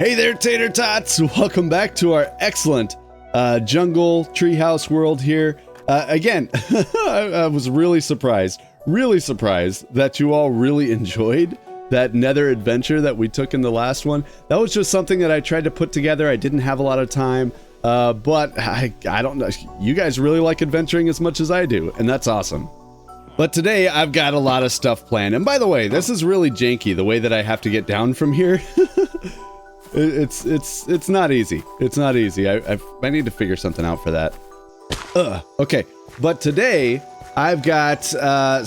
Hey there, Tater Tots! Welcome back to our excellent Jungle Treehouse world here. Again, I was really surprised that you all really enjoyed that nether adventure that we took in the last one. That was just something that I tried to put together. I didn't have a lot of time, but I don't know. You guys really like adventuring as much as I do, and that's awesome. But today I've got a lot of stuff planned. And by the way, this is really janky, the way that I have to get down from here. It's not easy. It's not easy. I need to figure something out for that. Okay, but today I've got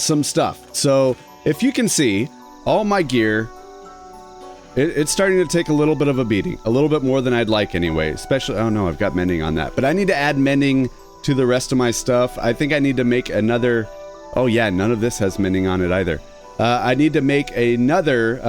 some stuff. So if you can see, all my gear, it's starting to take a little bit of a beating, a little bit more than I'd like anyway. Especially, oh no, I've got mending on that, but I need to add mending to the rest of my stuff. I think I need to make another. Oh yeah, none of this has mending on it either. I need to make another.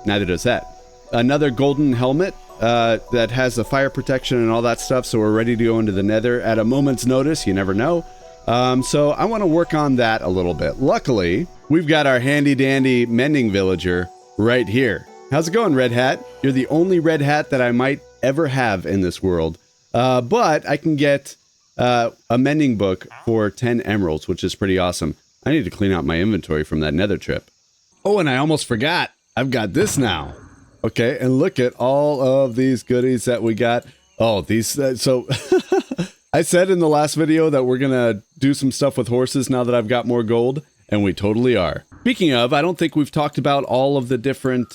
Neither does that. Another golden helmet that has the fire protection and all that stuff, so we're ready to go into the nether at a moment's notice. You never know. So I want to work on that a little bit. Luckily, we've got our handy dandy mending villager right here. How's it going, Red Hat? You're the only Red Hat that I might ever have in this world. But I can get a mending book for 10 emeralds, which is pretty awesome. I need to clean out my inventory from that nether trip. Oh, and I almost forgot. I've got this now. Okay, and look at all of these goodies that we got. Oh, these, so I said in the last video that we're gonna do some stuff with horses now that I've got more gold, and we totally are. Speaking of, I don't think we've talked about all of the different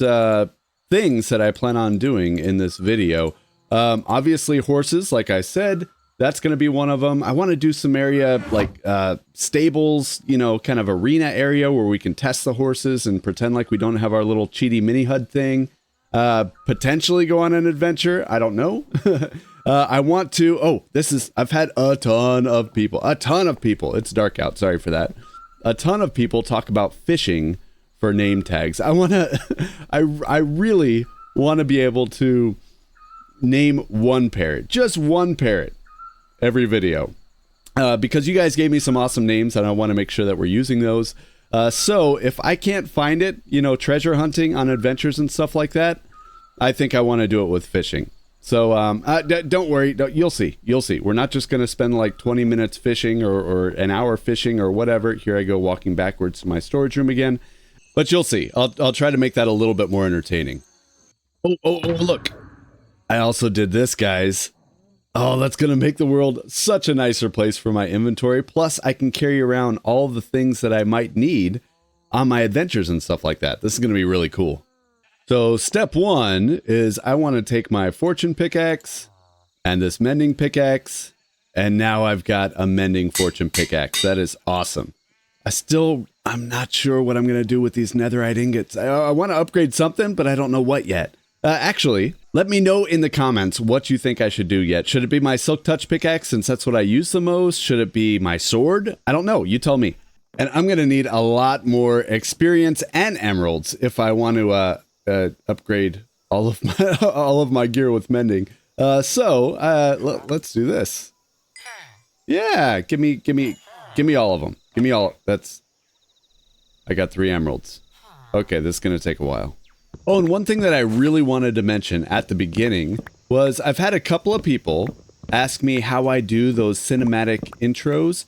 things that I plan on doing in this video. Obviously horses, like I said, that's gonna be one of them. I wanna do some area like stables, you know, kind of arena area where we can test the horses and pretend like we don't have our little cheaty mini HUD thing. Potentially go on an adventure. I don't know. I want to, I've had a ton of people, it's dark out, sorry for that. A ton of people talk about fishing for name tags. I really want to be able to name one parrot, just one parrot every video. Because you guys gave me some awesome names and I want to make sure that we're using those. So if I can't find it, you know, treasure hunting on adventures and stuff like that, I think I want to do it with fishing. So don't worry, you'll see. We're not just going to spend like 20 minutes fishing or an hour fishing or whatever. Here I go walking backwards to my storage room again. But you'll see. I'll try to make that a little bit more entertaining. Oh, look. I also did this, guys. Oh, that's going to make the world such a nicer place for my inventory. Plus, I can carry around all the things that I might need on my adventures and stuff like that. This is going to be really cool. So step one is I want to take my fortune pickaxe and this mending pickaxe. And now I've got a mending fortune pickaxe. That is awesome. I'm not sure what I'm going to do with these netherite ingots. I want to upgrade something, but I don't know what yet. Actually, let me know in the comments what you think I should do yet. Should it be my silk touch pickaxe since that's what I use the most? Should it be my sword? I don't know. You tell me. And I'm going to need a lot more experience and emeralds if I want to upgrade all of my gear with mending. Let's do this. Yeah, give me all of them. Give me all. I got 3 emeralds. Okay, this is going to take a while. Oh, and one thing that I really wanted to mention at the beginning was I've had a couple of people ask me how I do those cinematic intros.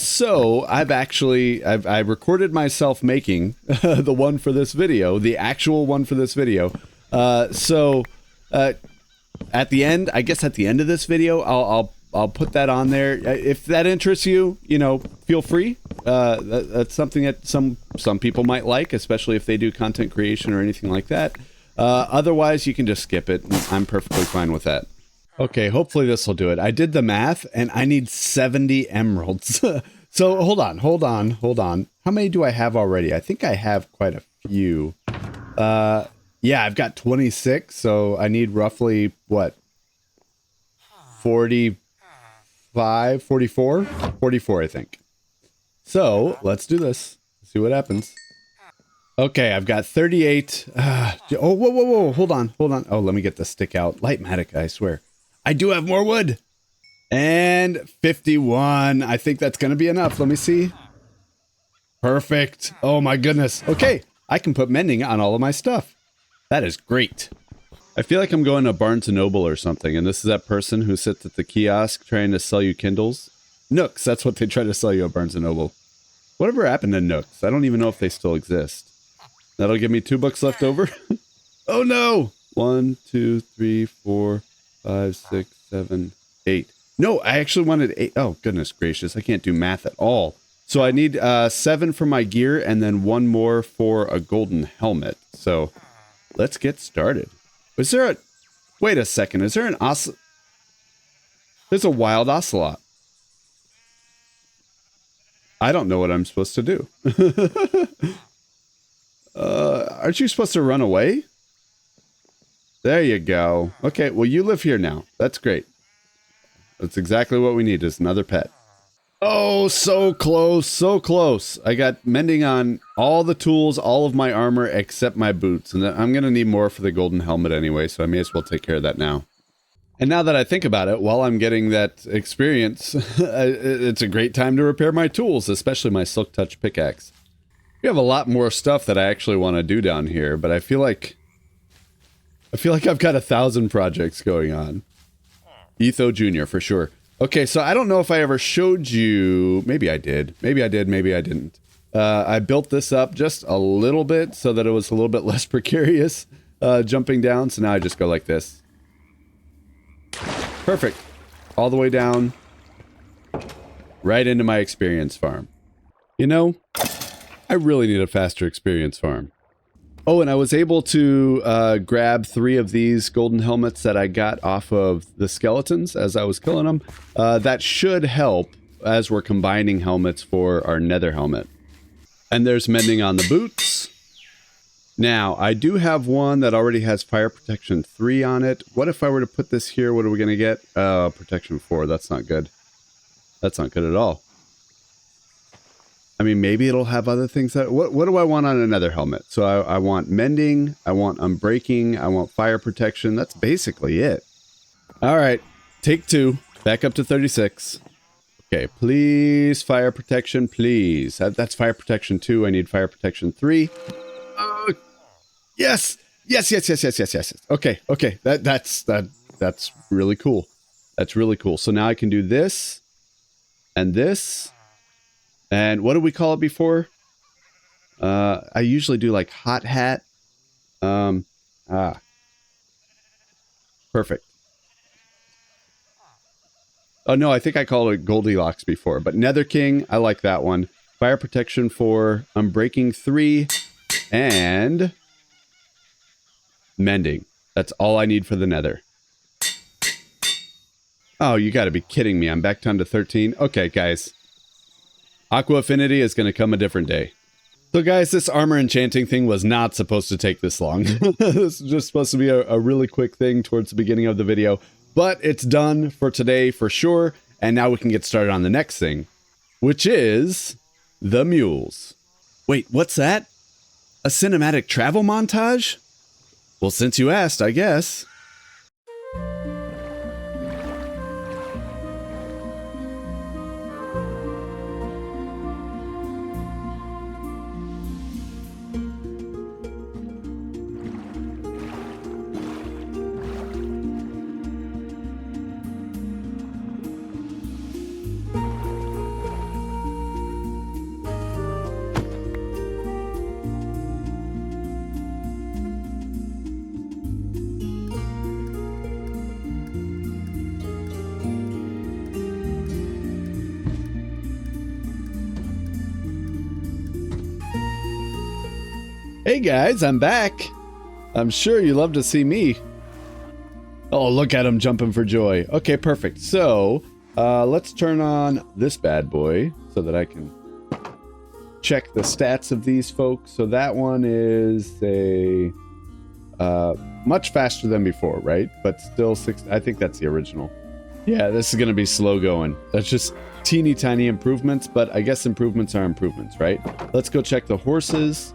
So I've recorded myself making the one for this video, the actual one for this video. At the end, I guess at the end of this video, I'll put that on there. If that interests you, you know, feel free. That's something that some people might like, especially if they do content creation or anything like that. Otherwise, you can just skip it. I'm perfectly fine with that. Okay, hopefully this will do it. I did the math, and I need 70 emeralds. So hold on. How many do I have already? I think I have quite a few. Yeah, I've got 26, so I need roughly, what, 45, 44? 44, I think. So, let's do this. See what happens. Okay, I've got 38. Whoa. Hold on. Oh, let me get the stick out. Lightmatic, I swear. I do have more wood. And 51. I think that's going to be enough. Let me see. Perfect. Oh my goodness. Okay, I can put mending on all of my stuff. That is great. I feel like I'm going to Barnes & Noble or something, and this is that person who sits at the kiosk trying to sell you Kindles. Nooks, that's what they try to sell you at Barnes & Noble. Whatever happened to Nooks? I don't even know if they still exist. That'll give me 2 books left over. Oh no! 1, 2, 3, 4, 5, 6, 7, 8. No, I actually wanted 8. Oh, goodness gracious. I can't do math at all. So I need 7 for my gear and then 1 more for a golden helmet. So let's get started. Is there a... Wait a second. Is there an ocelot? There's a wild ocelot. I don't know what I'm supposed to do. Aren't you supposed to run away? There you go. Okay, well, you live here now. That's great. That's exactly what we need, is another pet. Oh, so close, so close. I got mending on all the tools, all of my armor, except my boots. And I'm going to need more for the golden helmet anyway, so I may as well take care of that now. And now that I think about it, while I'm getting that experience, it's a great time to repair my tools, especially my Silk Touch pickaxe. We have a lot more stuff that I actually want to do down here, but I feel like I've got 1,000 projects going on. Etho Jr. for sure. Okay, so I don't know if I ever showed you... Maybe I did. Maybe I did, maybe I didn't. I built this up just a little bit so that it was a little bit less precarious jumping down. So now I just go like this. Perfect. All the way down. Right into my experience farm. You know, I really need a faster experience farm. Oh, and I was able to grab 3 of these golden helmets that I got off of the skeletons as I was killing them. That should help as we're combining helmets for our nether helmet. And there's mending on the boots. Now, I do have one that already has fire protection 3 on it. What if I were to put this here? What are we going to get? Protection 4. That's not good. That's not good at all. I mean, maybe it'll have other things that... What do I want on another helmet? So I want mending, I want unbreaking, I want fire protection. That's basically it. All right, take 2. Back up to 36. Okay, please, fire protection, please. That's fire protection 2. I need fire protection 3. Yes! Yes. Okay. That's really cool. That's really cool. So now I can do this and this. And what did we call it before? I usually do like hot hat. Perfect. Oh no, I think I called it Goldilocks before, but Nether King, I like that one. Fire protection 4, unbreaking 3, and mending. That's all I need for the nether. Oh, you gotta be kidding me. I'm back down to 13. Okay, guys. Aqua Affinity is going to come a different day. So guys, this armor enchanting thing was not supposed to take this long. This is just supposed to be a really quick thing towards the beginning of the video. But it's done for today for sure. And now we can get started on the next thing, which is the mules. Wait, what's that? A cinematic travel montage? Well, since you asked, I guess. Hey guys, I'm back. I'm sure you love to see me. Oh, look at him jumping for joy. Okay, perfect. So, let's turn on this bad boy so that I can check the stats of these folks. So that one is a much faster than before, right? But still 6. I think that's the original. Yeah, this is going to be slow going. That's just teeny tiny improvements, but I guess improvements are improvements, right? Let's go check the horses.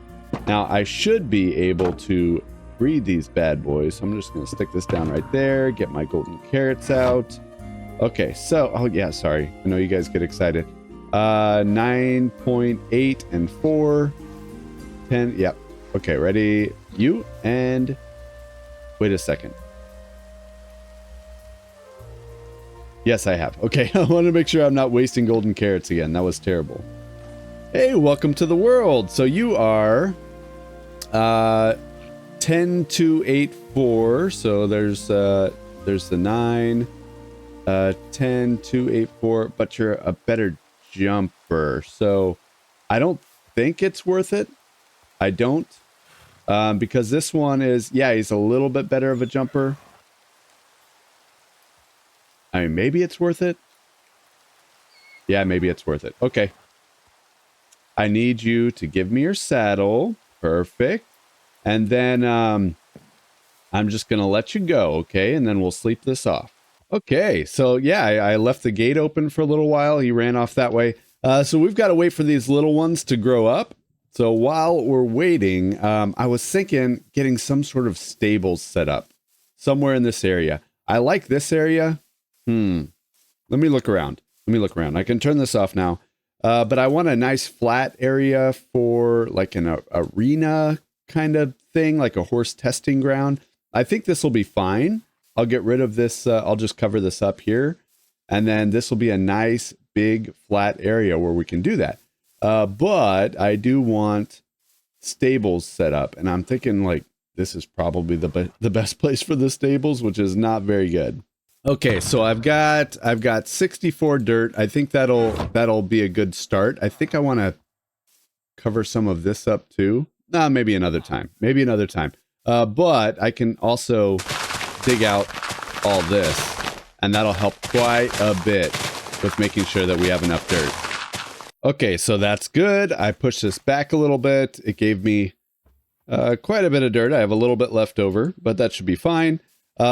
Now, I should be able to breed these bad boys. So I'm just going to stick this down right there, get my golden carrots out. Okay, so, oh yeah, sorry. I know you guys get excited. 9.8 and 4. 10, yep. Okay, ready? You and... Wait a second. Yes, I have. Okay, I want to make sure I'm not wasting golden carrots again. That was terrible. Hey, welcome to the world. So you are 10284. So there's the 9, 10284, but you're a better jumper. So I don't think it's worth it. I don't. Because this one is, yeah, he's a little bit better of a jumper. I mean, maybe it's worth it. Yeah, maybe it's worth it. Okay. I need you to give me your saddle. Perfect. And then I'm just going to let you go, okay? And then we'll sleep this off. Okay, so yeah, I left the gate open for a little while. He ran off that way. So we've got to wait for these little ones to grow up. So while we're waiting, I was thinking getting some sort of stables set up somewhere in this area. I like this area. Let me look around. I can turn this off now. But I want a nice flat area for like an arena kind of thing, like a horse testing ground. I think this will be fine. I'll get rid of this. I'll just cover this up here. And then this will be a nice big flat area where we can do that. But I do want stables set up. And I'm thinking like this is probably the best place for the stables, which is not very good. Okay, so I've got 64 dirt. I think that'll be a good start. I think I want to cover some of this up too. Maybe another time. But I can also dig out all this, and that'll help quite a bit with making sure that we have enough dirt. Okay, so that's good. I pushed this back a little bit. It gave me quite a bit of dirt. I have a little bit left over, but that should be fine.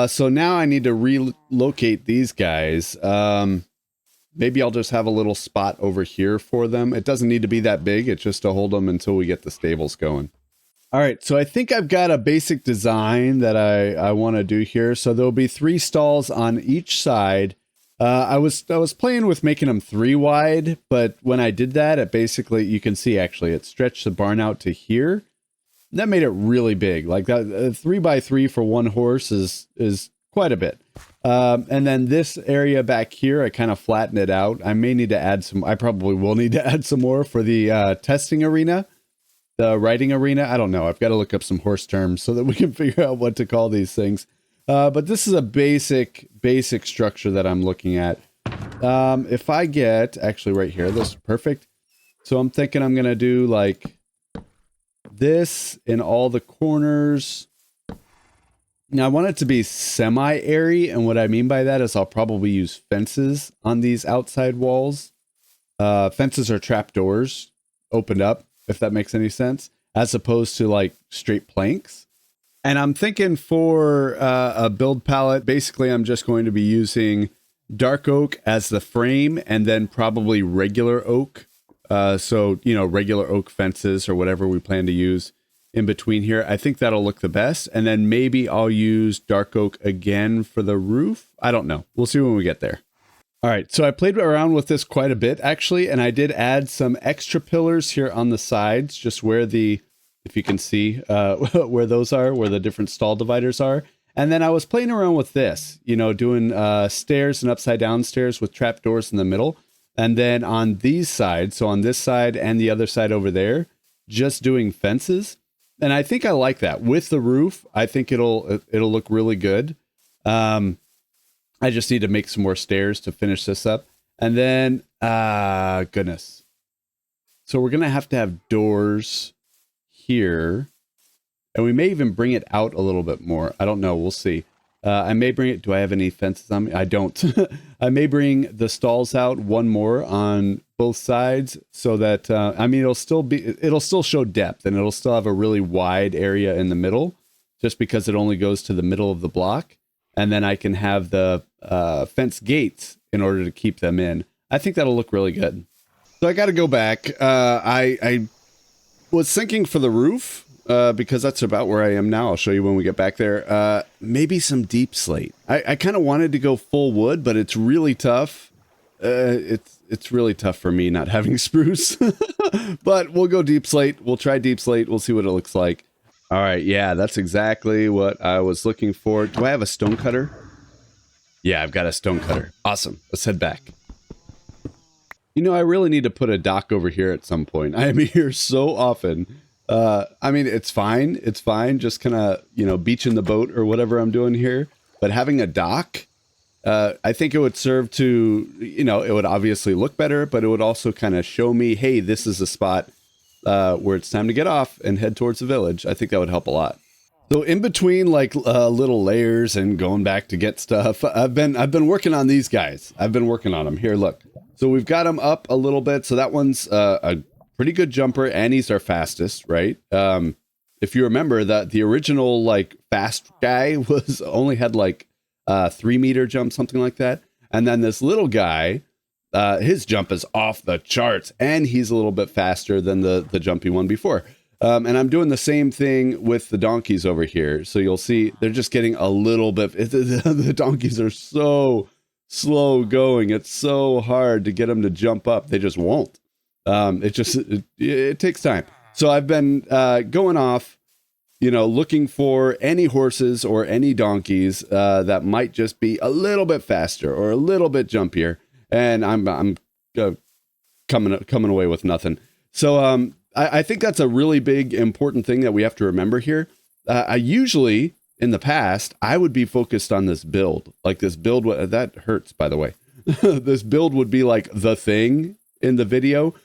So now I need to relocate these guys. Maybe I'll just have a little spot over here for them. It doesn't need to be that big. It's just to hold them until we get the stables going. All right, so I think I've got a basic design that I want to do here. So there'll be 3 stalls on each side. I was playing with making them 3 wide, but when I did that, it basically, you can see actually, it stretched the barn out to here. That made it really big. Like that 3x3 for one horse is quite a bit. And then this area back here, I kind of flattened it out. I may need to add some, I probably will need to add some more for the testing arena, the riding arena. I don't know. I've got to look up some horse terms so that we can figure out what to call these things. But this is a basic structure that I'm looking at. If I get, actually right here, this is perfect. So I'm thinking I'm going to do like this in all the corners. Now I want it to be semi-airy, and what I mean by that is I'll probably use fences on these outside walls. Fences are trapdoors opened up, if that makes any sense, as opposed to like straight planks. And I'm thinking for a build palette, basically I'm just going to be using dark oak as the frame and then probably regular oak. So, you know, regular oak fences or whatever we plan to use in between here. I think that'll look the best. And then maybe I'll use dark oak again for the roof. I don't know. We'll see when we get there. All right. So I played around with this quite a bit, actually. And I did add some extra pillars here on the sides, just where the, if you can see where those are, where the different stall dividers are. And then I was playing around with this, you know, doing stairs and upside down stairs with trapdoors in the middle. And then on these sides, so on this side and the other side over there, just doing fences. And I think I like that. With the roof, I think it'll look really good. I just need to make some more stairs to finish this up. And then, goodness. So we're going to have doors here. And we may even bring it out a little bit more. I don't know. We'll see. I may bring it. Do I have any fences on me? I don't. I may bring the stalls out one more on both sides so that, I mean, it'll still show depth and it'll still have a really wide area in the middle just because it only goes to the middle of the block. And then I can have the fence gates in order to keep them in. I think that'll look really good. So I got to go back. I was thinking for the roof, because that's about where I am now. I'll show you when we get back there. Maybe some deep slate. I kind of wanted to go full wood, but it's really tough. It's really tough for me not having spruce. But we'll go deep slate. We'll try deep slate. We'll see what it looks like. All right, yeah, that's exactly what I was looking for. Do I have a stone cutter? Yeah, I've got a stone cutter. Awesome. Let's head back. You know, I really need to put a dock over here at some point. I am here so often. I mean, it's fine. It's fine. Just kind of, you know, beaching the boat or whatever I'm doing here. But having a dock, I think it would serve to, you know, it would obviously look better, but it would also kind of show me, hey, this is a spot where it's time to get off and head towards the village. I think that would help a lot. So in between like little layers and going back to get stuff, I've been working on these guys. I've been working on them. Here, look. So we've got them up a little bit. So that one's a pretty good jumper, and he's our fastest, right? If you remember that the original like fast guy was only had like 3-meter jump, something like that. And then this little guy, his jump is off the charts, and he's a little bit faster than the jumpy one before. And I'm doing the same thing with the donkeys over here. So you'll see they're just getting a little bit. The donkeys are so slow going. It's so hard to get them to jump up. They just won't. It takes time. So I've been going off, you know, looking for any horses or any donkeys that might just be a little bit faster or a little bit jumpier. And I'm coming away with nothing. So I think that's a really big, important thing that we have to remember here. I usually, in the past, I would be focused on this build. Like this build, that hurts, by the way. This build would be like the thing in the video.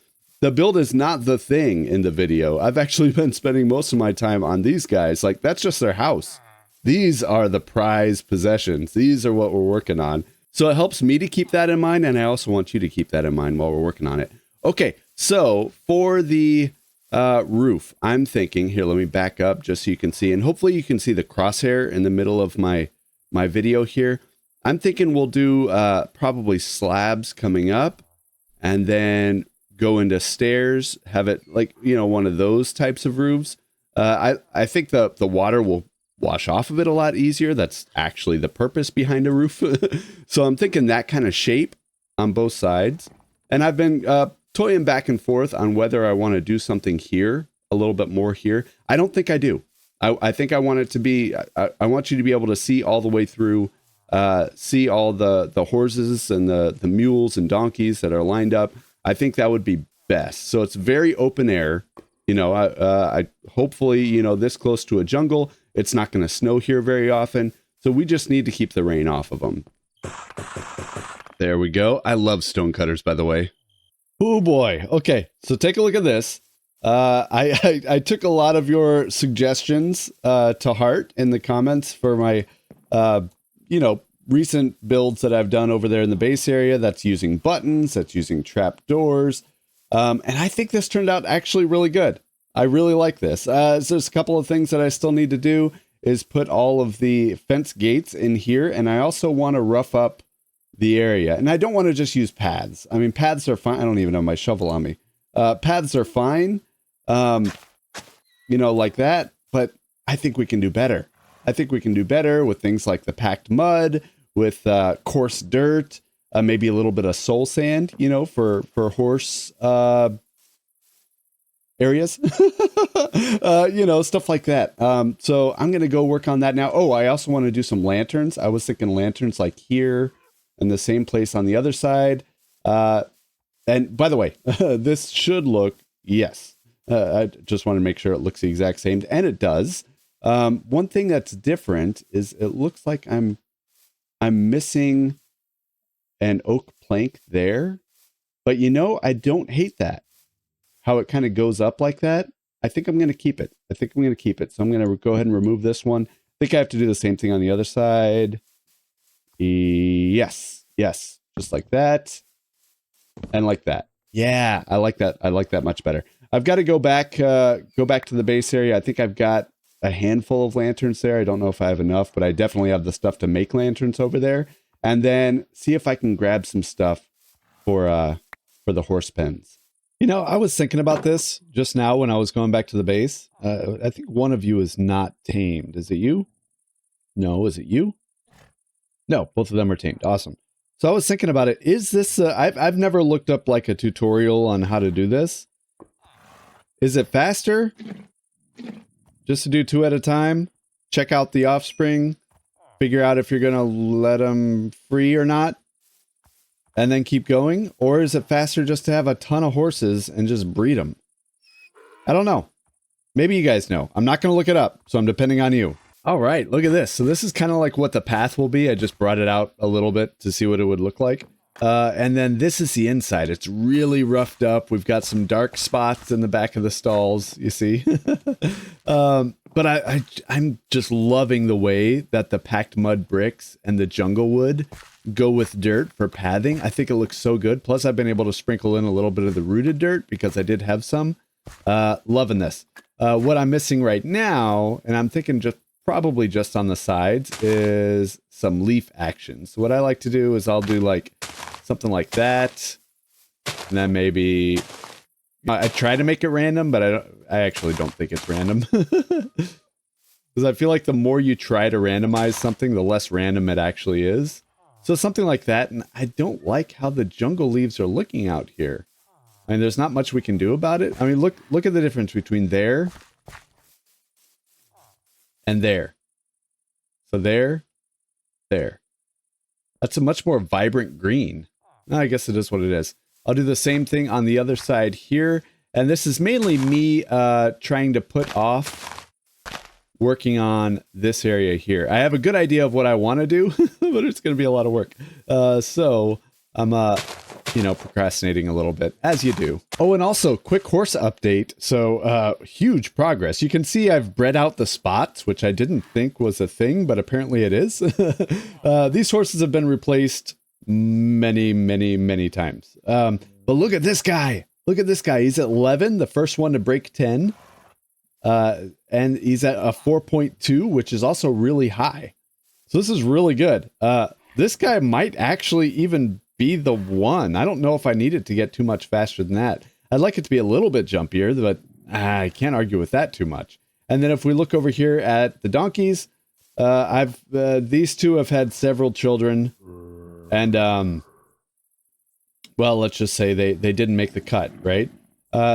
The build is not the thing in the video. I've actually been spending most of my time on these guys. Like, that's just their house. These are the prized possessions. These are what we're working on. So it helps me to keep that in mind, and I also want you to keep that in mind while we're working on it. Okay, so for the roof, I'm thinking, here, let me back up just so you can see, and hopefully you can see the crosshair in the middle of my video here. I'm thinking we'll do probably slabs coming up, and then go into stairs, have it like, you know, one of those types of roofs. I think the water will wash off of it a lot easier. That's actually the purpose behind a roof. So I'm thinking that kind of shape on both sides. And I've been toying back and forth on whether I want to do something here, a little bit more here. I don't think I do. I think I want it to be, I want you to be able to see all the way through, see all the horses and the mules and donkeys that are lined up. I think that would be best. So it's very open air. You know, I hopefully, you know, this close to a jungle, it's not going to snow here very often. So we just need to keep the rain off of them. There we go. I love stone cutters, by the way. Oh boy. Okay. So take a look at this. I took a lot of your suggestions to heart in the comments for my, you know, recent builds that I've done over there in the base area. That's using buttons, that's using trap doors. And I think this turned out actually really good. I really like this. So there's a couple of things that I still need to do is put all of the fence gates in here. And I also want to rough up the area. And I don't want to just use paths. I mean, paths are fine. I don't even have my shovel on me. Paths are fine, you know, like that. But I think we can do better. I think we can do better with things like the packed mud, with coarse dirt, maybe a little bit of soul sand, you know, for horse areas, you know, stuff like that. So I'm going to go work on that now. Oh, I also want to do some lanterns. I was thinking lanterns like here and the same place on the other side. And by the way, this should look, yes, I just want to make sure it looks the exact same. And it does. One thing that's different is it looks like I'm missing an oak plank there, but you know, I don't hate that. How it kind of goes up like that. I think I'm going to keep it. So I'm going to go ahead and remove this one. I think I have to do the same thing on the other side. Yes. Just like that. And like that. Yeah, I like that. I like that much better. I've got to go back to the base area. I think I've got a handful of lanterns there. I don't know if I have enough, but I definitely have the stuff to make lanterns over there. And then see if I can grab some stuff for the horse pens. You know, I was thinking about this just now when I was going back to the base. I think one of you is not tamed. Is it you? No, is it you? No, both of them are tamed. Awesome. So I was thinking about it. Is this, I've never looked up like a tutorial on how to do this. Is it faster just to do 2 at a time, check out the offspring, figure out if you're going to let them free or not, and then keep going? Or is it faster just to have a ton of horses and just breed them? I don't know. Maybe you guys know. I'm not going to look it up, so I'm depending on you. All right, look at this. So this is kind of like what the path will be. I just brought it out a little bit to see what it would look like. And then this is the inside. It's really roughed up. We've got some dark spots in the back of the stalls, you see. But I'm just loving the way that the packed mud bricks and the jungle wood go with dirt for pathing. I think it looks so good. Plus, I've been able to sprinkle in a little bit of the rooted dirt because I did have some. Loving this. What I'm missing right now, and I'm thinking probably just on the sides, is some leaf actions. So what I like to do is I'll do like something like that, and then maybe I try to make it random, but I actually don't think it's random. Because I feel like the more you try to randomize something, the less random it actually is. So something like that, and I don't like how the jungle leaves are looking out here. I mean, there's not much we can do about it. I mean, look at the difference between there and there. So there. That's a much more vibrant green. I guess it is what it is. I'll do the same thing on the other side here. And this is mainly me trying to put off working on this area here. I have a good idea of what I want to do, but it's going to be a lot of work. So I'm, procrastinating a little bit, as you do. Oh, and also, quick horse update. So, huge progress. You can see I've bred out the spots, which I didn't think was a thing, but apparently it is. These horses have been replaced many times. But look at this guy. Look at this guy. He's at 11, the first one to break 10. And he's at a 4.2, which is also really high. So this is really good. This guy might actually even be the one. I don't know if I need it to get too much faster than that. I'd like it to be a little bit jumpier, but I can't argue with that too much. And then if we look over here at the donkeys, these two have had several children, and well, let's just say they didn't make the cut, right?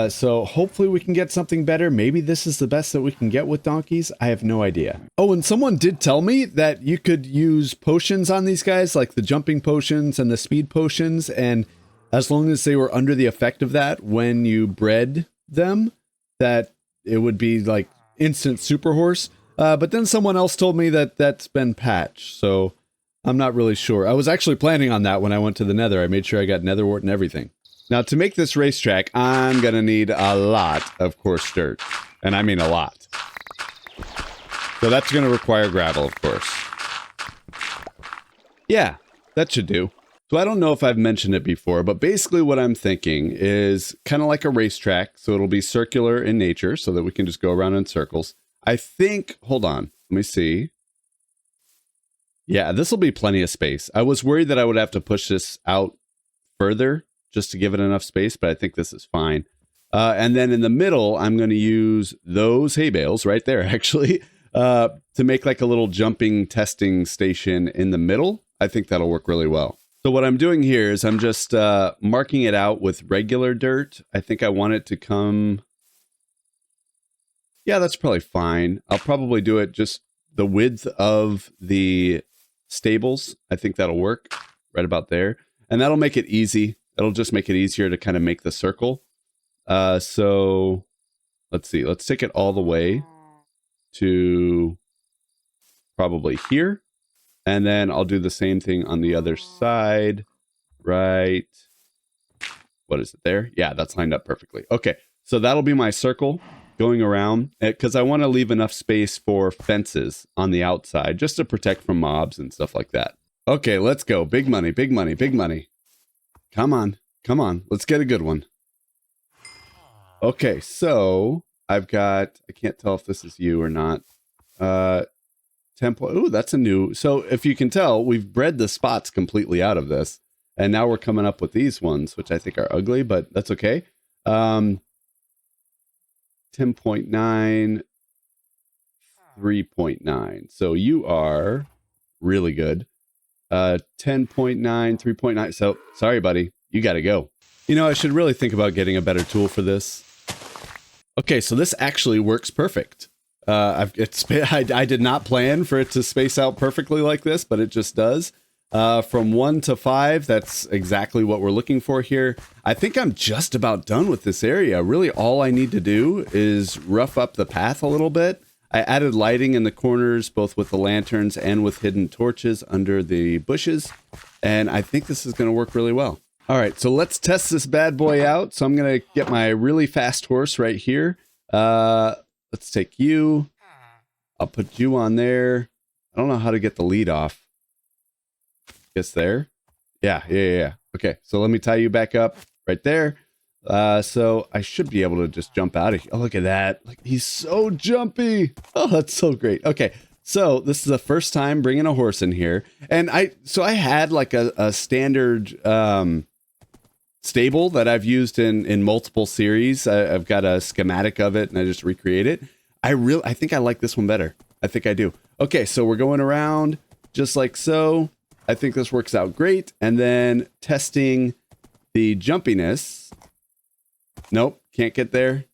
So hopefully we can get something better. Maybe this is the best that we can get with donkeys. I have no idea. Oh, and someone did tell me that you could use potions on these guys, like the jumping potions and the speed potions. And as long as they were under the effect of that when you bred them, that it would be like instant super horse. But then someone else told me that that's been patched. So I'm not really sure. I was actually planning on that when I went to the nether. I made sure I got nether wart and everything. Now, to make this racetrack, I'm going to need a lot of coarse dirt. And I mean a lot. So that's going to require gravel, of course. Yeah, that should do. So I don't know if I've mentioned it before, but basically what I'm thinking is kind of like a racetrack. So it'll be circular in nature so that we can just go around in circles. I think, hold on, let me see. Yeah, this will be plenty of space. I was worried that I would have to push this out further just to give it enough space, but I think this is fine. And then in the middle, I'm going to use those hay bales right there, actually, to make like a little jumping testing station in the middle. I think that'll work really well. So what I'm doing here is I'm just marking it out with regular dirt. I think I want it to come... Yeah, that's probably fine. I'll probably do it just the width of the stables. I think that'll work right about there. And that'll make it easy. It'll just make it easier to kind of make the circle. So let's see. Let's take it all the way to probably here. And then I'll do the same thing on the other side. Right. What is it there? Yeah, that's lined up perfectly. Okay, so that'll be my circle going around because I want to leave enough space for fences on the outside just to protect from mobs and stuff like that. Okay, let's go. Big money, big money, big money. Come on, come on. Let's get a good one. Okay, so I've got, I can't tell if this is you or not. Temple. Ooh, that's a new. So if you can tell, we've bred the spots completely out of this. And now we're coming up with these ones, which I think are ugly, but that's okay. 10.9, 3.9. So you are really good. 10.9, 3.9. So sorry, buddy. You got to go. You know, I should really think about getting a better tool for this. Okay, so this actually works perfect. I did not plan for it to space out perfectly like this, but it just does. From 1 to 5, that's exactly what we're looking for here. I think I'm just about done with this area. Really, all I need to do is rough up the path a little bit. I added lighting in the corners, both with the lanterns and with hidden torches under the bushes. And I think this is going to work really well. All right, so let's test this bad boy out. So I'm going to get my really fast horse right here. Let's take you. I'll put you on there. I don't know how to get the lead off. Guess there. Yeah. Okay, so let me tie you back up right there. So I should be able to just jump out of here. Oh, look at that. Like, he's so jumpy. Oh, that's so great. Okay, so this is the first time bringing a horse in here. And I had like a standard stable that I've used in multiple series. I've got a schematic of it and I just recreate it. I think I like this one better. I think I do. Okay, so we're going around just like so. I think this works out great. And then testing the jumpiness. Nope, can't get there.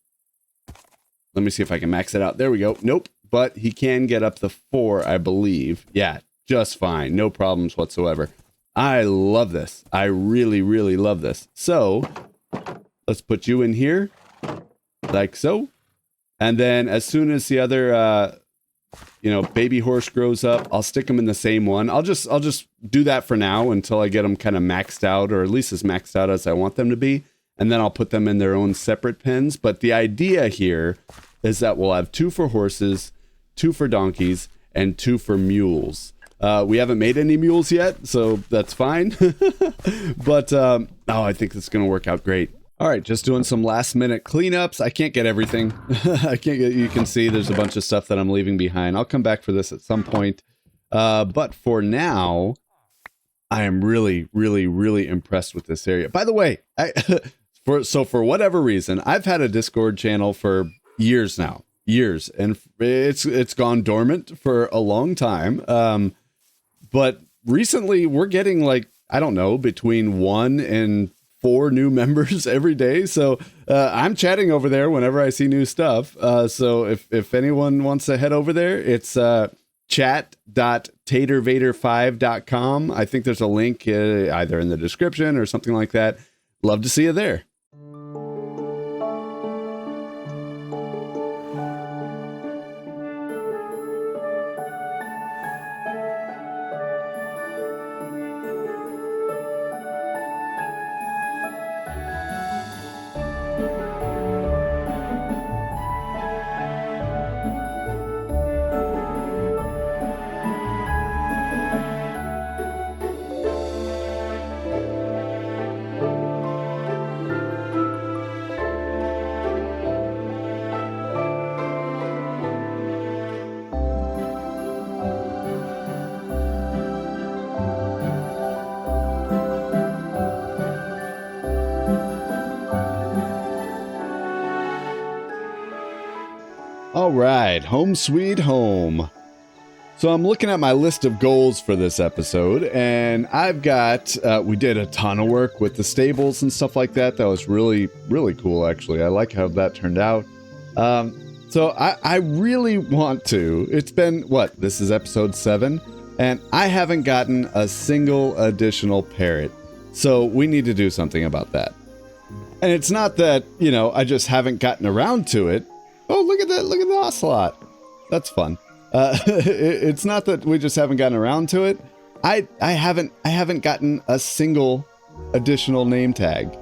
Let me see if I can max it out. There we go. Nope, but he can get up to 4, I believe. Yeah, just fine. No problems whatsoever. I love this. I really, really love this. So let's put you in here like so. And then as soon as the other, baby horse grows up, I'll stick them in the same one. I'll just do that for now until I get them kind of maxed out, or at least as maxed out as I want them to be. And then I'll put them in their own separate pens. But the idea here is that we'll have 2 for horses, 2 for donkeys, and 2 for mules. We haven't made any mules yet, so that's fine. But I think this is going to work out great. All right, just doing some last minute cleanups. I can't get everything. You can see there's a bunch of stuff that I'm leaving behind. I'll come back for this at some point. But for now, I am really, really, really impressed with this area. By the way, for whatever reason, I've had a Discord channel for years now. Years. And it's gone dormant for a long time. But recently we're getting between 1 and 4 new members every day. So I'm chatting over there whenever I see new stuff. So if anyone wants to head over there, it's chat.tatervader5.com. I think there's a link either in the description or something like that. Love to see you there. All right, home sweet home. So I'm looking at my list of goals for this episode, and I've got, we did a ton of work with the stables and stuff like that. That was really, really cool, actually. I like how that turned out. So I really want to, it's been, this is episode 7, and I haven't gotten a single additional parrot. So we need to do something about that. And it's not that, I just haven't gotten around to it. Oh, look at that. Look at the ocelot. That's fun. It's not that we just haven't gotten around to it. I haven't gotten a single additional name tag.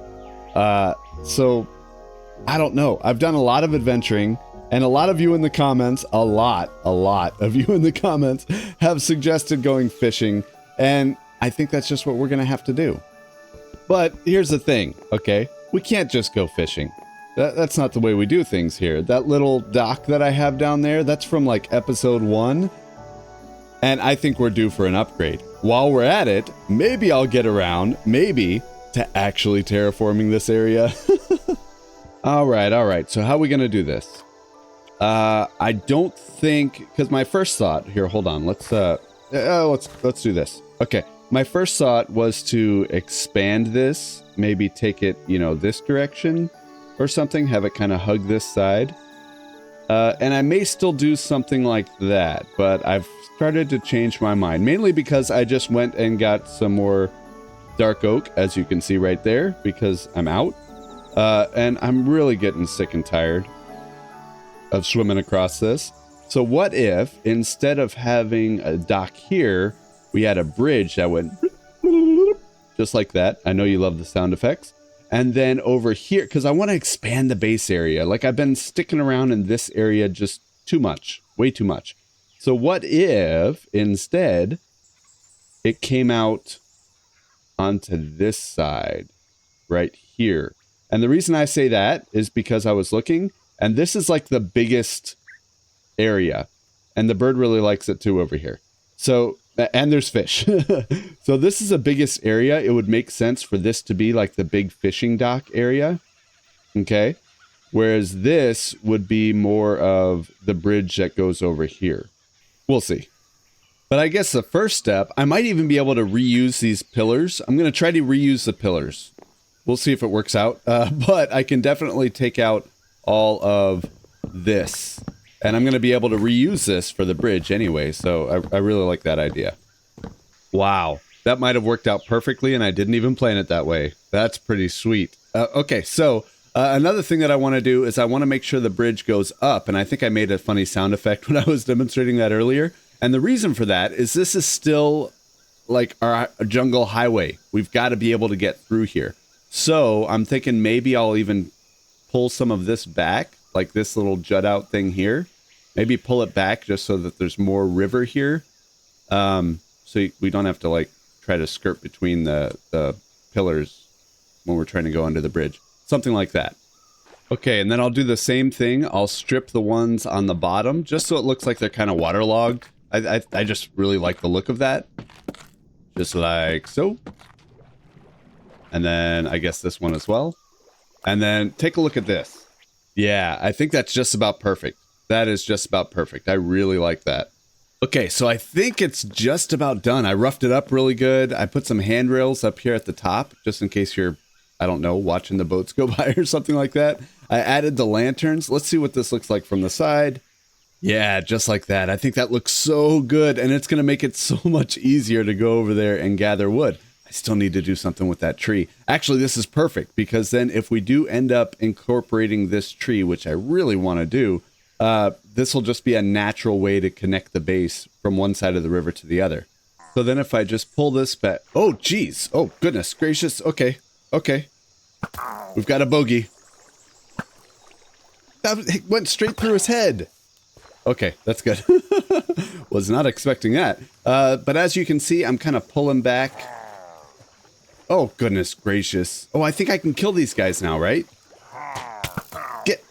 So I don't know. I've done a lot of adventuring, and a lot of you in the comments, a lot of you in the comments have suggested going fishing. And I think that's just what we're going to have to do. But here's the thing. Okay. We can't just go fishing. That's not the way we do things here. That little dock that I have down there, that's from episode 1. And I think we're due for an upgrade. While we're at it, maybe I'll get around, to actually terraforming this area. All right. So how are we going to do this? I don't think, because my first thought, here, hold on. Let's do this. Okay. My first thought was to expand this, maybe take it, this direction or something, have it kind of hug this side. And I may still do something like that, but I've started to change my mind, mainly because I just went and got some more dark oak, as you can see right there, because I'm out. And I'm really getting sick and tired of swimming across this. So what if, instead of having a dock here, we had a bridge that went just like that? I know you love the sound effects. And then over here, because I want to expand the base area. Like, I've been sticking around in this area just too much, way too much. So what if instead it came out onto this side right here? And the reason I say that is because I was looking, and this is like the biggest area, and the bird really likes it too over here. So, and there's fish. So this is the biggest area. It would make sense for this to be like the big fishing dock area. Okay. Whereas this would be more of the bridge that goes over here. We'll see. But I guess the first step, I might even be able to reuse these pillars. I'm going to try to reuse the pillars. We'll see if it works out. But I can definitely take out all of this. And I'm going to be able to reuse this for the bridge anyway, so I really like that idea. Wow, that might have worked out perfectly, and I didn't even plan it that way. That's pretty sweet. Okay, so another thing that I want to do is I want to make sure the bridge goes up, and I think I made a funny sound effect when I was demonstrating that earlier. And the reason for that is this is still like our jungle highway. We've got to be able to get through here. So I'm thinking maybe I'll even pull some of this back, like this little jut out thing here. Maybe pull it back just so that there's more river here. So we don't have to like try to skirt between the pillars when we're trying to go under the bridge. Something like that. Okay, and then I'll do the same thing. I'll strip the ones on the bottom just so it looks like they're kind of waterlogged. I just really like the look of that. Just like so. And then I guess this one as well. And then take a look at this. Yeah, I think that's just about perfect. That is just about perfect. I really like that. Okay, so I think it's just about done. I roughed it up really good. I put some handrails up here at the top, just in case you're, I don't know, watching the boats go by or something like that. I added the lanterns. Let's see what this looks like from the side. Yeah, just like that. I think that looks so good, and it's going to make it so much easier to go over there and gather wood. I still need to do something with that tree. Actually, this is perfect, because then if we do end up incorporating this tree, which I really want to do, this will just be a natural way to connect the base from one side of the river to the other. So then if I just pull this back... Oh, geez. Oh, goodness gracious. Okay. Okay. We've got a bogey. That went straight through his head. Okay, that's good. Was not expecting that. But as you can see, I'm kind of pulling back. Oh, goodness gracious. Oh, I think I can kill these guys now, right? Get.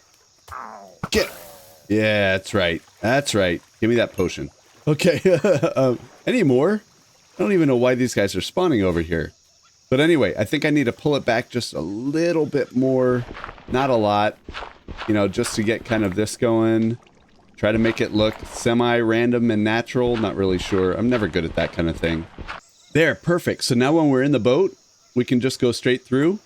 Yeah, that's right. That's right. Give me that potion. Okay. Any more? I don't even know why these guys are spawning over here. But anyway, I think I need to pull it back just a little bit more. Not a lot. You know, just to get kind of this going. Try to make it look semi-random and natural. Not really sure. I'm never good at that kind of thing. There, perfect. So now when we're in the boat, we can just go straight through.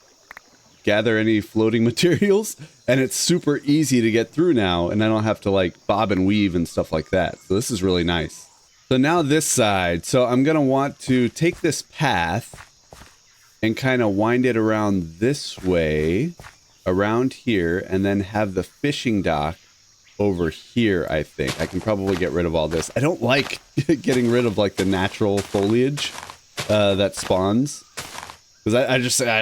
Gather any floating materials, and it's super easy to get through now, and I don't have to like bob and weave and stuff like that. So this is really nice. So now this side. So I'm gonna want to take this path and kind of wind it around this way, around here, and then have the fishing dock over here. I think I can probably get rid of all this. I don't like getting rid of like the natural foliage that spawns. Because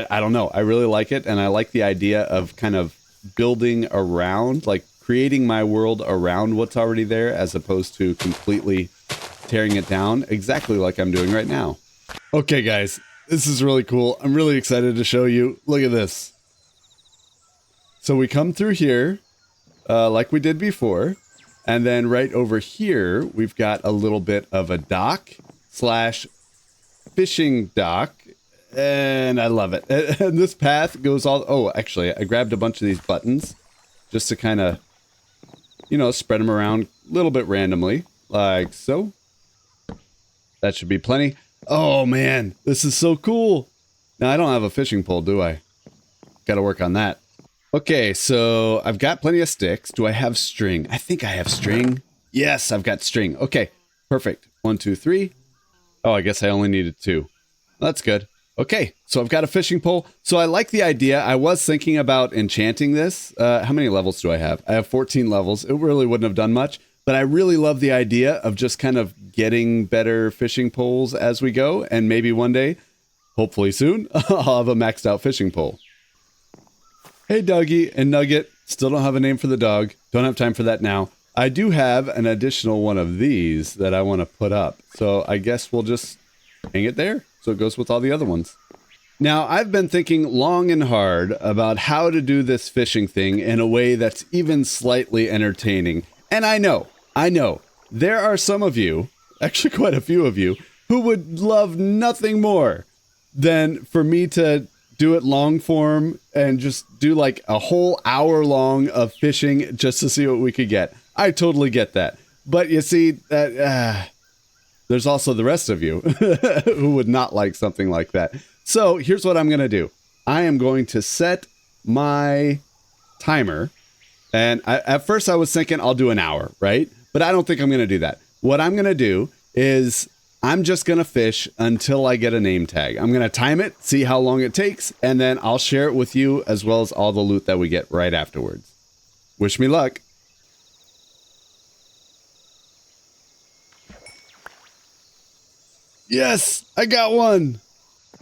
I don't know. I really like it, and I like the idea of kind of building around, like creating my world around what's already there, as opposed to completely tearing it down, exactly like I'm doing right now. Okay, guys, this is really cool. I'm really excited to show you. Look at this. So we come through here, like we did before, and then right over here, we've got a little bit of a dock / fishing dock. And I love it. And this path goes all... Oh, actually, I grabbed a bunch of these buttons just to kind of, you know, spread them around a little bit randomly, like so. That should be plenty. Oh, man, this is so cool. Now, I don't have a fishing pole, do I? Got to work on that. Okay, so I've got plenty of sticks. Do I have string? I think I have string. Yes, I've got string. Okay, perfect. 1, 2, 3. Oh, I guess I only needed 2. That's good. Okay, so I've got a fishing pole. So I like the idea. I was thinking about enchanting this. How many levels do I have? I have 14 levels. It really wouldn't have done much, but I really love the idea of just kind of getting better fishing poles as we go. And maybe one day, hopefully soon, I'll have a maxed out fishing pole. Hey, Dougie and Nugget. Still don't have a name for the dog. Don't have time for that now. I do have an additional one of these that I want to put up. So I guess we'll just hang it there. So it goes with all the other ones. Now, I've been thinking long and hard about how to do this fishing thing in a way that's even slightly entertaining. And I know, there are some of you, actually quite a few of you, who would love nothing more than for me to do it long form and just do like a whole hour long of fishing just to see what we could get. I totally get that. But you see, there's also the rest of you who would not like something like that. So here's what I'm going to do. I am going to set my timer. And at first I was thinking I'll do an hour, right? But I don't think I'm going to do that. What I'm going to do is I'm just going to fish until I get a name tag. I'm going to time it, see how long it takes, and then I'll share it with you as well as all the loot that we get right afterwards. Wish me luck. Yes, I got one.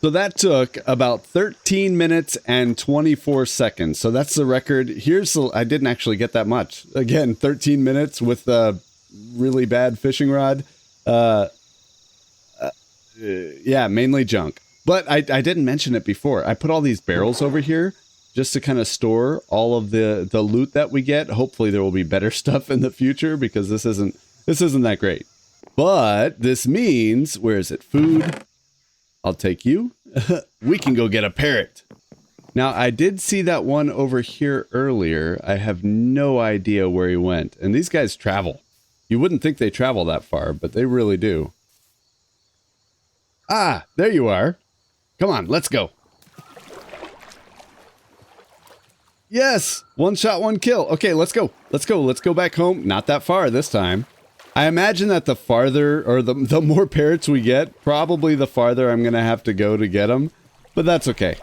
So that took about 13 minutes and 24 seconds. So that's the record. I didn't actually get that much. Again, 13 minutes with a really bad fishing rod. Yeah, mainly junk. But I didn't mention it before. I put all these barrels over here just to kind of store all of the loot that we get. Hopefully there will be better stuff in the future because this isn't that great. But this means, where is it? Food. I'll take you. We can go get a parrot. Now, I did see that one over here earlier. I have no idea where he went. And these guys travel. You wouldn't think they travel that far, but they really do. Ah, there you are. Come on, let's go. Yes, one shot, one kill. Okay, let's go. Let's go back home. Not that far this time. I imagine that the farther or the more parrots we get, probably the farther I'm going to have to go to get them. But that's okay.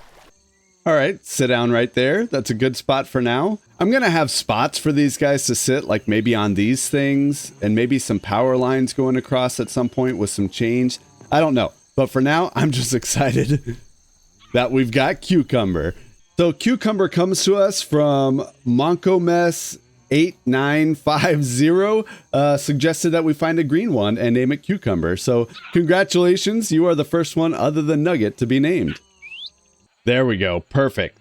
All right, sit down right there. That's a good spot for now. I'm going to have spots for these guys to sit, like maybe on these things and maybe some power lines going across at some point with some chains. I don't know. But for now, I'm just excited that we've got Cucumber. So Cucumber comes to us from Monkomess 8950 suggested that we find a green one and name it Cucumber. So congratulations, you are the first one other than Nugget to be named. There we go, perfect.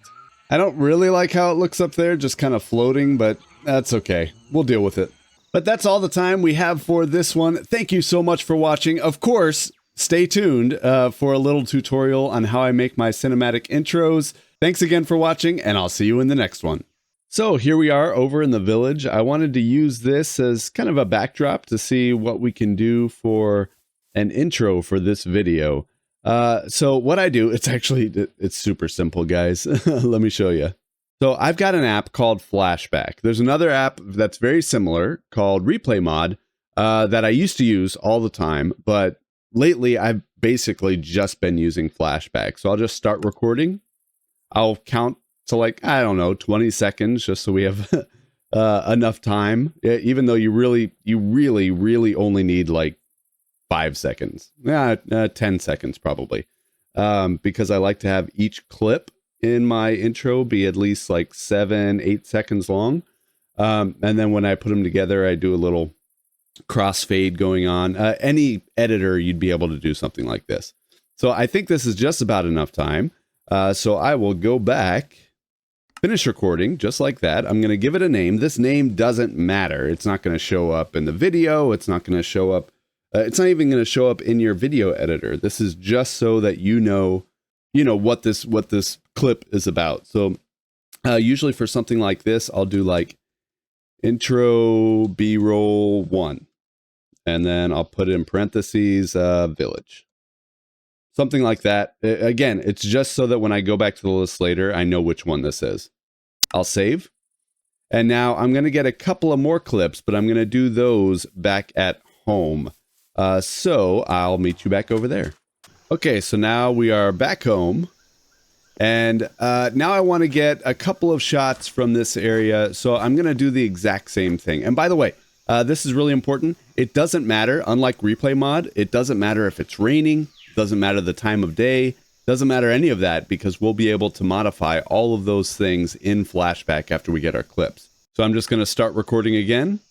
I don't really like how it looks up there, just kind of floating, but that's okay. We'll deal with it. But that's all the time we have for this one. Thank you so much for watching. Of course, stay tuned for a little tutorial on how I make my cinematic intros. Thanks again for watching, and I'll see you in the next one. So here we are over in the village. I wanted to use this as kind of a backdrop to see what we can do for an intro for this video. So what I do, it's super simple, guys. Let me show you. So I've got an app called Flashback. There's another app that's very similar called Replay Mod that I used to use all the time, but lately I've basically just been using Flashback. So I'll just start recording. I'll count to like, I don't know, 20 seconds just so we have enough time, even though you really only need like 5 seconds. 10 seconds probably. Because I like to have each clip in my intro be at least like 7-8 seconds long. And then when I put them together, I do a little crossfade going on. Any editor, you'd be able to do something like this. So I think this is just about enough time. So I will go back, finish recording just like that. I'm going to give it a name. This name doesn't matter. It's not going to show up in the video. It's not going to show up. It's not even going to show up in your video editor. This is just so that you know what this clip is about. So usually for something like this, I'll do like intro B-roll 1, and then I'll put in parentheses village. Something like that. Again, it's just so that when I go back to the list later, I know which one this is. I'll save. And now I'm going to get a couple of more clips, but I'm going to do those back at home. So I'll meet you back over there. Okay, so now we are back home. And now I want to get a couple of shots from this area. So I'm going to do the exact same thing. And by the way, this is really important. It doesn't matter, unlike replay mod, it doesn't matter if it's raining, doesn't matter the time of day, doesn't matter any of that, because we'll be able to modify all of those things in flashback after we get our clips. So I'm just going to start recording again,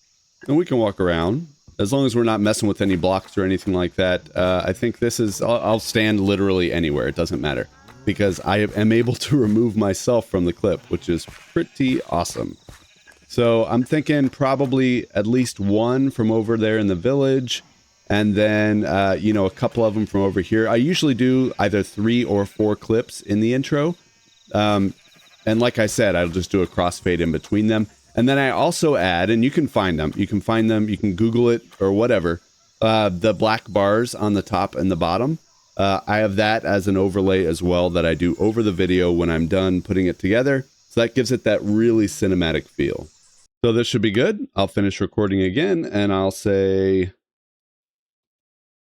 and we can walk around. As long as we're not messing with any blocks or anything like that, I think this is, I'll stand literally anywhere, it doesn't matter. Because I am able to remove myself from the clip, which is pretty awesome. So I'm thinking probably at least one from over there in the village, and then, you know, a couple of them from over here. I usually do either 3 or 4 clips in the intro. And like I said, I'll just do a crossfade in between them. And then I also add, and you can find them, you can Google it or whatever, the black bars on the top and the bottom. I have that as an overlay as well that I do over the video when I'm done putting it together. So that gives it that really cinematic feel. So this should be good. I'll finish recording again and I'll say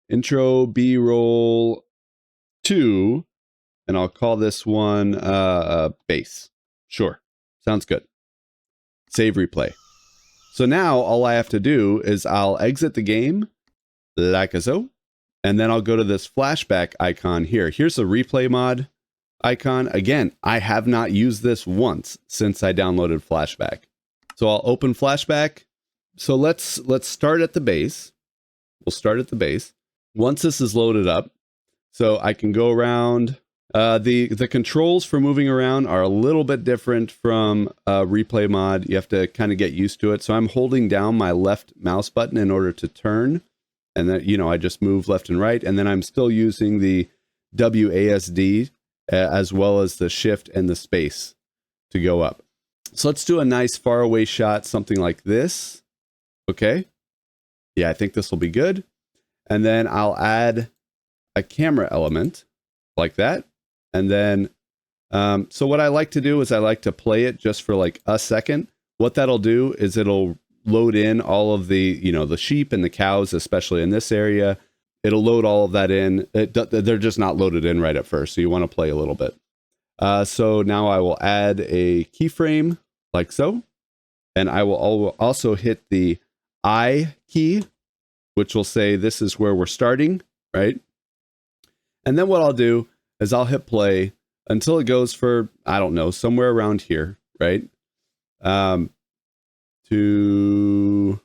intro B-roll 2, and I'll call this one base. Sure. Sounds good. Save replay. So now all I have to do is I'll exit the game like so. And then I'll go to this flashback icon here. Here's the replay mod icon. Again, I have not used this once since I downloaded flashback. So I'll open flashback. So let's start at the base. We'll start at the base. Once this is loaded up, so I can go around. The controls for moving around are a little bit different from replay mod. You have to kind of get used to it. So I'm holding down my left mouse button in order to turn. And then, you know, I just move left and right. And then I'm still using the WASD as well as the shift and the space to go up. So let's do a nice far away shot, something like this. Okay. Yeah, I think this will be good. And then I'll add a camera element like that. And then, so what I like to do is I like to play it just for like a second. What that'll do is it'll load in all of the, you know, the sheep and the cows, especially in this area. It'll load all of that in. They're just not loaded in right at first, so you want to play a little bit. So now I will add a keyframe like so, and I will also hit the I key, which will say this is where we're starting, right? And then what I'll do is I'll hit play until it goes for, I don't know, somewhere around here, right? To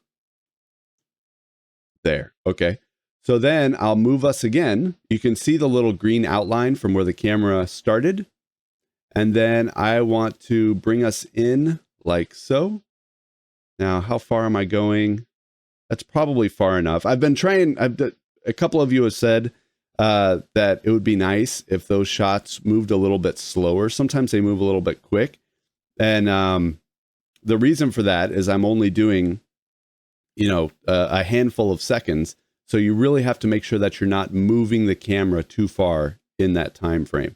there. Okay. So then I'll move us again. You can see the little green outline from where the camera started. And then I want to bring us in like so. Now, how far am I going? That's probably far enough. I've been trying, a couple of you have said that it would be nice if those shots moved a little bit slower. Sometimes they move a little bit quick. And, the reason for that is I'm only doing, you know, a handful of seconds. So you really have to make sure that you're not moving the camera too far in that time frame.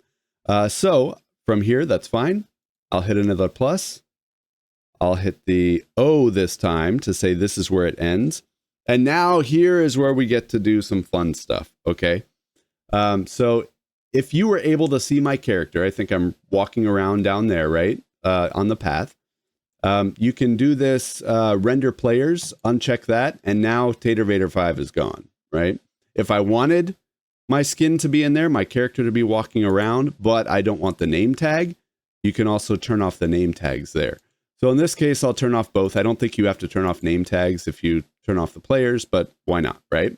So from here, that's fine. I'll hit another plus. I'll hit the O this time to say this is where it ends. And now here is where we get to do some fun stuff. Okay. So if you were able to see my character, I think I'm walking around down there, right? On the path. You can do this render players, uncheck that, and now Tater Vader 5 is gone, right? If I wanted my skin to be in there, my character to be walking around, but I don't want the name tag, you can also turn off the name tags there. So in this case, I'll turn off both. I don't think you have to turn off name tags if you turn off the players, but why not, right?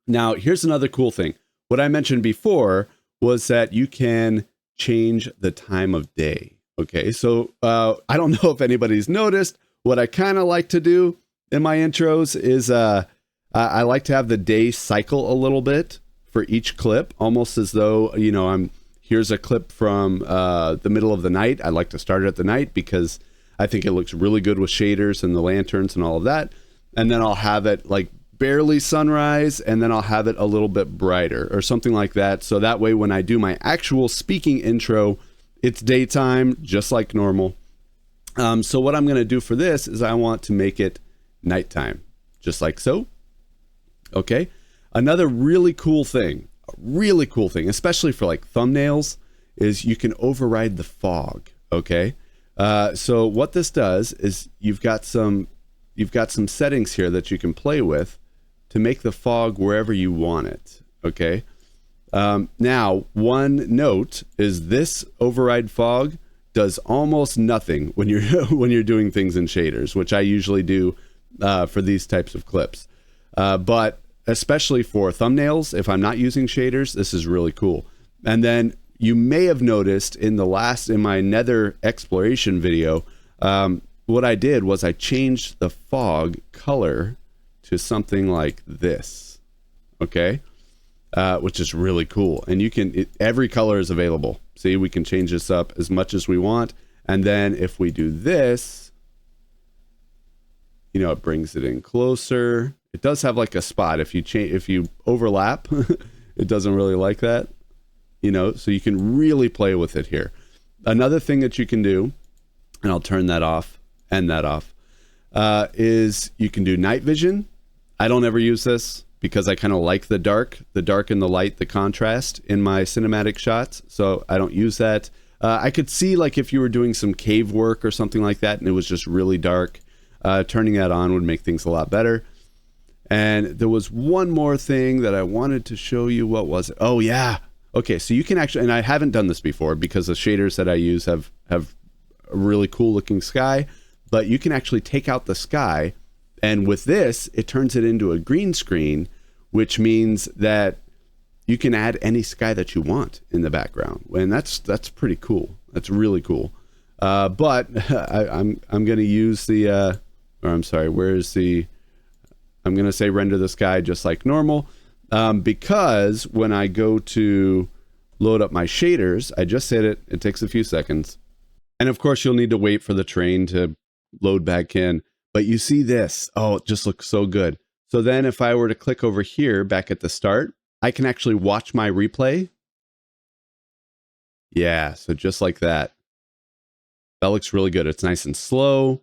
Now, here's another cool thing. What I mentioned before was that you can change the time of day. Okay, so I don't know if anybody's noticed, what I kind of like to do in my intros is I like to have the day cycle a little bit for each clip, almost as though, you know, here's a clip from the middle of the night. I like to start it at the night because I think it looks really good with shaders and the lanterns and all of that. And then I'll have it like barely sunrise, and then I'll have it a little bit brighter or something like that. So that way, when I do my actual speaking intro, it's daytime, just like normal. So what I'm going to do for this is I want to make it nighttime, just like so. Okay. Another really cool thing, especially for like thumbnails, is you can override the fog. Okay. So what this does is you've got some settings here that you can play with to make the fog wherever you want it. Okay. Now, one note is this override fog does almost nothing when you're when you're doing things in shaders, which I usually do for these types of clips. But especially for thumbnails, if I'm not using shaders, this is really cool. And then you may have noticed in my nether exploration video, what I did was I changed the fog color to something like this. Okay. Which is really cool. And you can, every color is available. See, we can change this up as much as we want. And then if we do this, you know, it brings it in closer. It does have like a spot. If you overlap, it doesn't really like that, you know, so you can really play with it here. Another thing that you can do, and I'll turn that off and that off, is you can do night vision. I don't ever use this, because I kind of like the dark and the light, the contrast in my cinematic shots. So I don't use that. I could see like if you were doing some cave work or something like that and it was just really dark, turning that on would make things a lot better. And there was one more thing that I wanted to show you. What was it? Oh yeah. Okay. So you can actually, and I haven't done this before because the shaders that I use have a really cool looking sky, but you can actually take out the sky. And with this, it turns it into a green screen, which means that you can add any sky that you want in the background. And that's pretty cool. That's really cool. But I'm going to use the, or I'm sorry, I'm going to say render the sky just like normal, because when I go to load up my shaders, I just hit it. It takes a few seconds. And of course, you'll need to wait for the train to load back in. But you see this, oh, it just looks so good. So then if I were to click over here back at the start, I can actually watch my replay. Yeah, so just like that. That looks really good. It's nice and slow.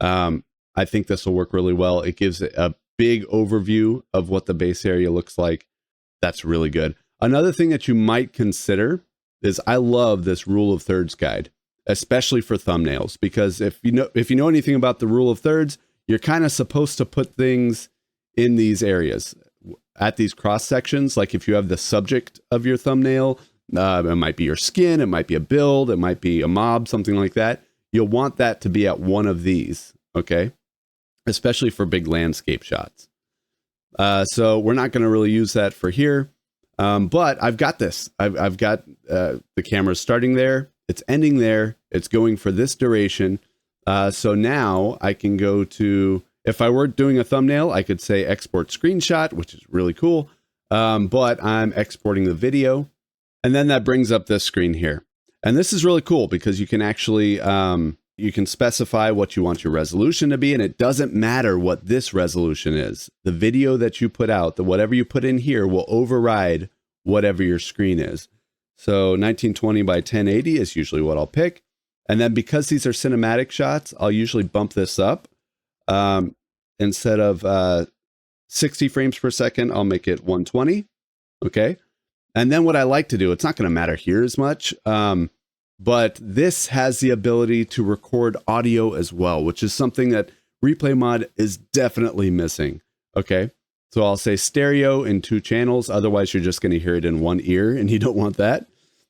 I think this will work really well. It gives a big overview of what the base area looks like. That's really good. Another thing that you might consider is I love this rule of thirds guide, especially for thumbnails, because if you know anything about the rule of thirds, you're kind of supposed to put things in these areas at these cross sections. Like if you have the subject of your thumbnail, it might be your skin, it might be a build, it might be a mob, something like that. You'll want that to be at one of these, okay? Especially for big landscape shots. So we're not going to really use that for here, but I've got this. I've got the camera starting there. It's ending there. It's going for this duration. So now I can go to, if I were doing a thumbnail, I could say export screenshot, which is really cool. But I'm exporting the video. And then that brings up this screen here. And this is really cool because you can actually, you can specify what you want your resolution to be. And it doesn't matter what this resolution is. The video that you put out, whatever you put in here will override whatever your screen is. So 1920 by 1080 is usually what I'll pick. And then because these are cinematic shots, I'll usually bump this up. Instead of 60 frames per second, I'll make it 120. Okay. And then what I like to do, it's not going to matter here as much, but this has the ability to record audio as well, which is something that Replay Mod is definitely missing. Okay. So I'll say stereo in 2 channels. Otherwise, you're just going to hear it in one ear, and you don't want that.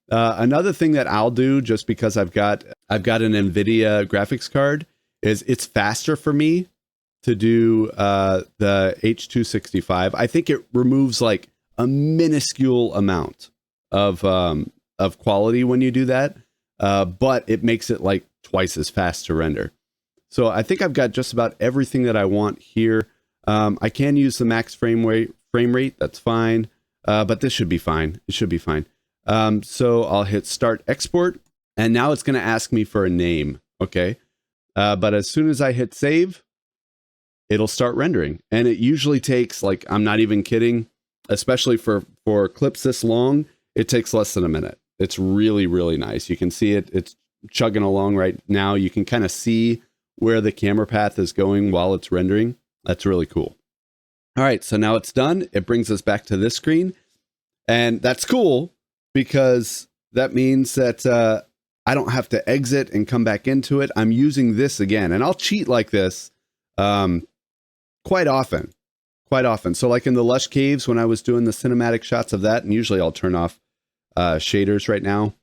Another thing that I'll do, just because I've got an NVIDIA graphics card, is it's faster for me to do the H265. I think it removes like a minuscule amount of quality when you do that, but it makes it like twice as fast to render. So I think I've got just about everything that I want here. I can use the max frame rate. That's fine, but this should be fine. It should be fine. So I'll hit start export, and now it's going to ask me for a name. Okay. But as soon as I hit save, it'll start rendering, and it usually takes, like, I'm not even kidding, especially for clips this long, it takes less than a minute. It's really, really nice. You can see it. It's chugging along right now, you can kind of see where the camera path is going while it's rendering. That's really cool. All right, so now it's done. It brings us back to this screen. And that's cool because that means that I don't have to exit and come back into it. I'm using this again. And I'll cheat like this quite often. So like in the Lush Caves, when I was doing the cinematic shots of that, and usually I'll turn off shaders right now,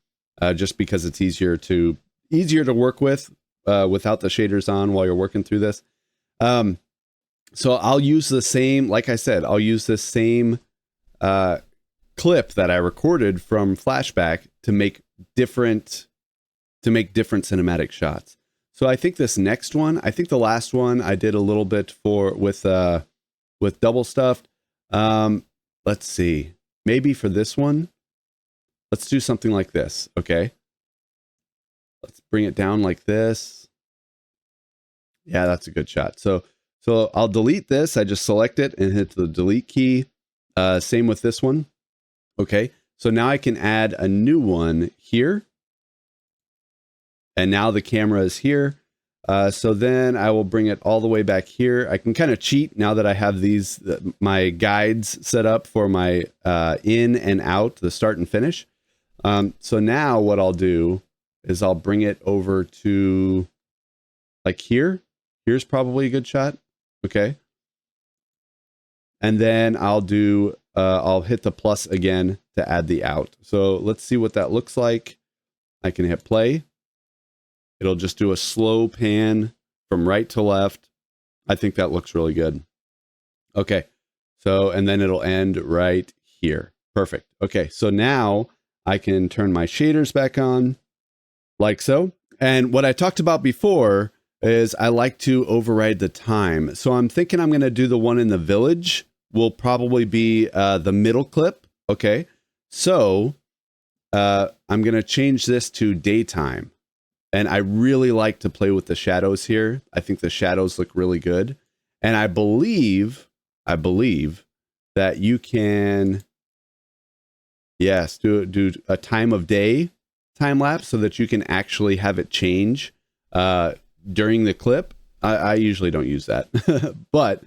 just because it's easier to work with without the shaders on while you're working through this. So I'll use the same, like I said, I'll use this same clip that I recorded from Flashback to make different cinematic shots. So I think this next one, I think the last one I did a little bit with double stuffed. Let's see, maybe for this one, let's do something like this. Okay. Let's bring it down like this. Yeah, that's a good shot. So I'll delete this. I just select it and hit the delete key. Same with this one. Okay. So now I can add a new one here. And now the camera is here. So then I will bring it all the way back here. I can kind of cheat now that I have my guides set up for my in and out, the start and finish. So now what I'll do is I'll bring it over to like here. Here's probably a good shot. Okay. And then I'll hit the plus again to add the out. So let's see what that looks like. I can hit play. It'll just do a slow pan from right to left. I think that looks really good. Okay. So, and then it'll end right here. Perfect. Okay. So now I can turn my shaders back on like so. And what I talked about before is I like to override the time. So I'm thinking I'm going to do the one in the village will probably be the middle clip. Okay. So I'm going to change this to daytime. And I really like to play with the shadows here. I think the shadows look really good. And I believe that you can, yes, do a time of day time lapse so that you can actually have it change during the clip. I usually don't use that. But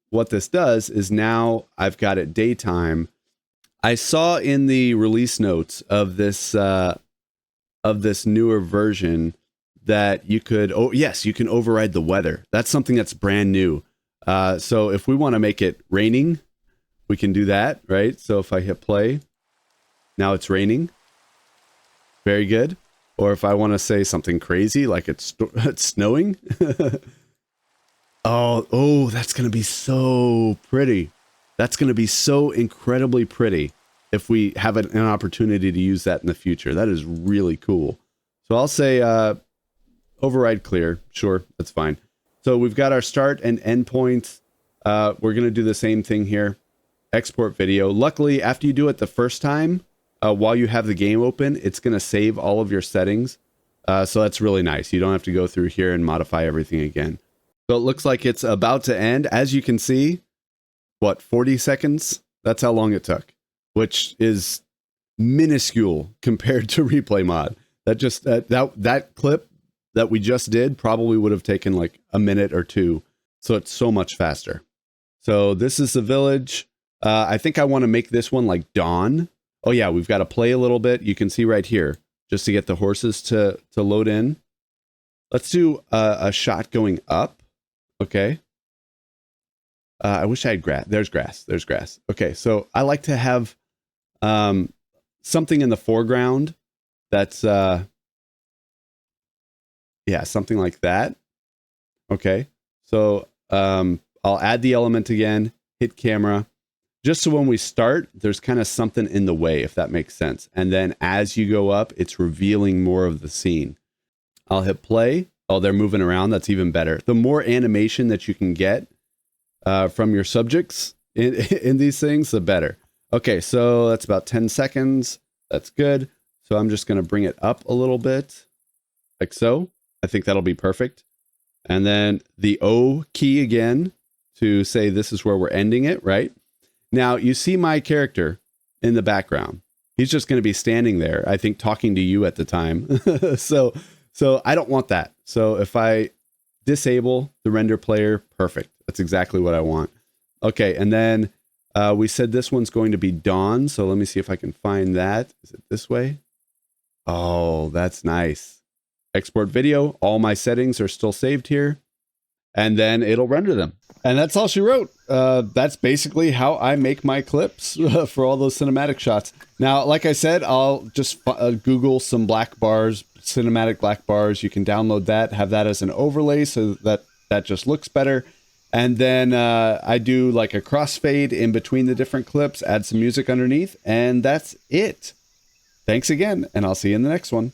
what this does is now I've got it daytime. I saw in the release notes of this newer version that you could, you can override the weather. That's something that's brand new. So if we want to make it raining, we can do that, right? So if I hit play, now it's raining. Very good. Or if I want to say something crazy, like it's snowing. Oh, that's going to be so pretty. That's going to be so incredibly pretty if we have an opportunity to use that in the future. That is really cool. So I'll say override clear. Sure, that's fine. So we've got our start and end points. We're going to do the same thing here. Export video. Luckily, after you do it the first time, while you have the game open, it's going to save all of your settings. So that's really nice. You don't have to go through here and modify everything again. So it looks like it's about to end. As you can see, 40 seconds? That's how long it took, which is minuscule compared to replay mod. That clip that we just did probably would have taken like a minute or two. So it's so much faster. So this is the village. I think I want to make this one like dawn. Oh yeah, we've got to play a little bit. You can see right here, just to get the horses to load in. Let's do a shot going up. Okay. I wish I had grass. There's grass. Okay, so I like to have something in the foreground that's something like that. Okay, so I'll add the element again, hit camera, just so when we start, there's kind of something in the way, if that makes sense. And then as you go up, it's revealing more of the scene. I'll hit play. Oh, they're moving around. That's even better. The more animation that you can get from your subjects in these things, the better. Okay, so that's about 10 seconds. That's good. So I'm just going to bring it up a little bit, like so. I think that'll be perfect. And then the O key again to say this is where we're ending it, right? Now, you see my character in the background. He's just going to be standing there, I think, talking to you at the time. So I don't want that. So if I disable the render player, perfect. That's exactly what I want. Okay, and then we said this one's going to be dawn. So let me see if I can find that. Is it this way? Oh, that's nice. Export video. All my settings are still saved here. And then it'll render them. And that's all she wrote. That's basically how I make my clips for all those cinematic shots. Now, like I said, I'll just Google some black bars, cinematic black bars. You can download that, have that as an overlay so that just looks better. And then I do like a crossfade in between the different clips, add some music underneath, and that's it. Thanks again, and I'll see you in the next one.